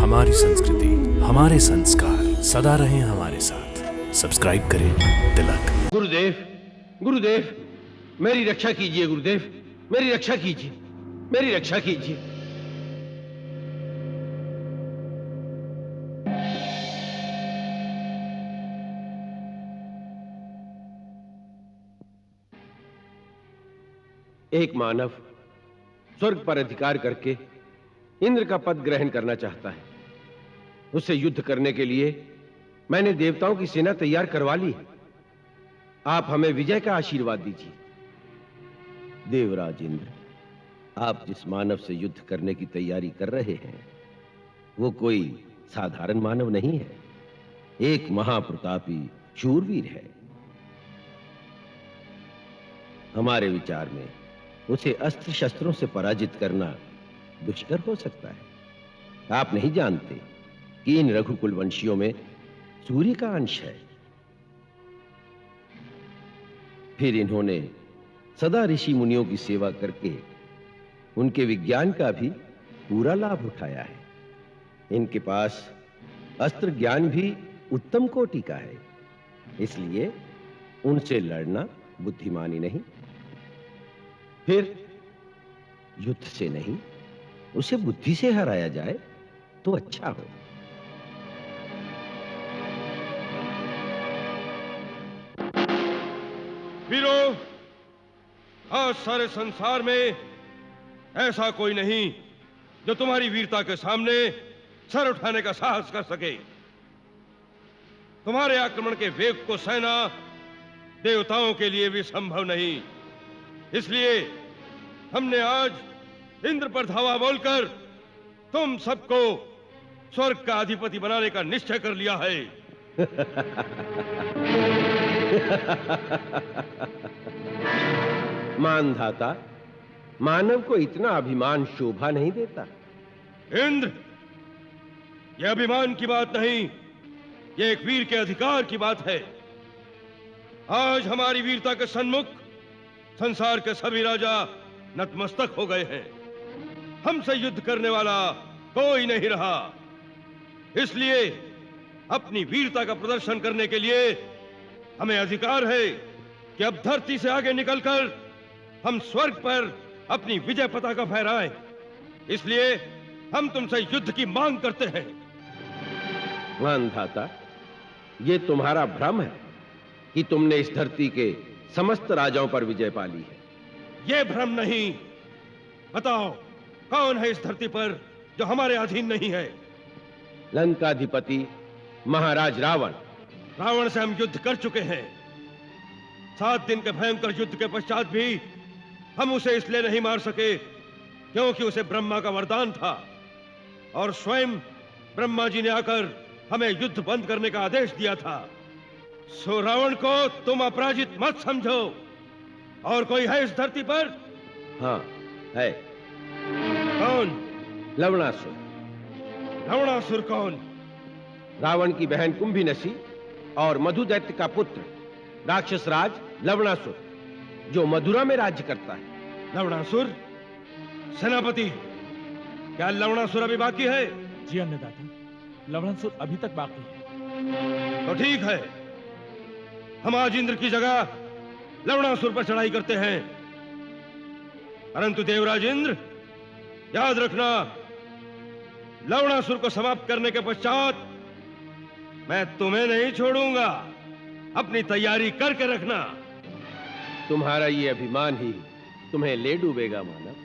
हमारी संस्कृति, हमारे संस्कार सदा रहें हमारे साथ। सब्सक्राइब करें तिलक। गुरुदेव, गुरुदेव, मेरी रक्षा कीजिए गुरुदेव, मेरी रक्षा कीजिए, मेरी रक्षा कीजिए। एक मानव स्वर्ग पर अधिकार करके इंद्र का पद ग्रहण करना चाहता है। उससे युद्ध करने के लिए मैंने देवताओं की सेना तैयार करवा ली है। आप हमें विजय का आशीर्वाद दीजिए। देवराज इंद्र, आप जिस मानव से युद्ध करने की तैयारी कर रहे हैं वो कोई साधारण मानव नहीं है, एक महाप्रतापी शूरवीर है। हमारे विचार में उसे अस्त्र शस्त्रों से पराजित करना दुष्कर हो सकता है। आप नहीं जानते कि इन रघुकुल वंशियों में सूर्य का अंश है। फिर इन्होंने सदा ऋषि मुनियों की सेवा करके उनके विज्ञान का भी पूरा लाभ उठाया है। इनके पास अस्त्र ज्ञान भी उत्तम कोटि का है, इसलिए उनसे लड़ना बुद्धिमानी नहीं। फिर युद्ध से नहीं, उसे बुद्धि से हराया जाए तो अच्छा हो। वीरों, आज सारे संसार में ऐसा कोई नहीं जो तुम्हारी वीरता के सामने सर उठाने का साहस कर सके। तुम्हारे आक्रमण के वेग को सहना देवताओं के लिए भी संभव नहीं। इसलिए हमने आज इंद्र पर धावा बोलकर तुम सबको स्वर्ग का अधिपति बनाने का निश्चय कर लिया है। मानधाता, मानव को इतना अभिमान शोभा नहीं देता। इंद्र, यह अभिमान की बात नहीं, यह एक वीर के अधिकार की बात है। आज हमारी वीरता के सन्मुख संसार के सभी राजा नतमस्तक हो गए हैं। हमसे युद्ध करने वाला कोई नहीं रहा। इसलिए अपनी वीरता का प्रदर्शन करने के लिए हमें अधिकार है कि अब धरती से आगे निकलकर हम स्वर्ग पर अपनी विजय पताका फहराएं। इसलिए हम तुमसे युद्ध की मांग करते हैं। मानधाता, ये तुम्हारा भ्रम है कि तुमने इस धरती के समस्त राजाओं पर विजय पाली है। यह भ्रम नहीं। बताओ, कौन है इस धरती पर जो हमारे अधीन नहीं है? लंकाधिपति महाराज रावण। रावण से हम युद्ध कर चुके हैं। 7 दिन के भयंकर युद्ध के पश्चात भी हम उसे इसलिए नहीं मार सके क्योंकि उसे ब्रह्मा का वरदान था और स्वयं ब्रह्मा जी ने आकर हमें युद्ध बंद करने का आदेश दिया था। सो रावण को तुम अपराजित मत समझो। और कोई है इस धरती पर? हाँ है। कौन? लवणासुर। लवणासुर कौन? रावण की बहन कुंभीनसी और मधु दैत्य का पुत्र राक्षस राज लवणासुर, जो मधुरा में राज्य करता है। लवणासुर? सेनापति, क्या लवणासुर अभी बाकी है? जी अन्नदाता, लवणासुर अभी तक बाकी है। तो ठीक है, हम आज इंद्र की जगह लवणासुर पर चढ़ाई करते हैं। परंतु देवराज इंद्र, याद रखना, लवणासुर को समाप्त करने के पश्चात मैं तुम्हें नहीं छोड़ूंगा। अपनी तैयारी करके रखना। तुम्हारा ये अभिमान ही तुम्हें ले डूबेगा मानव।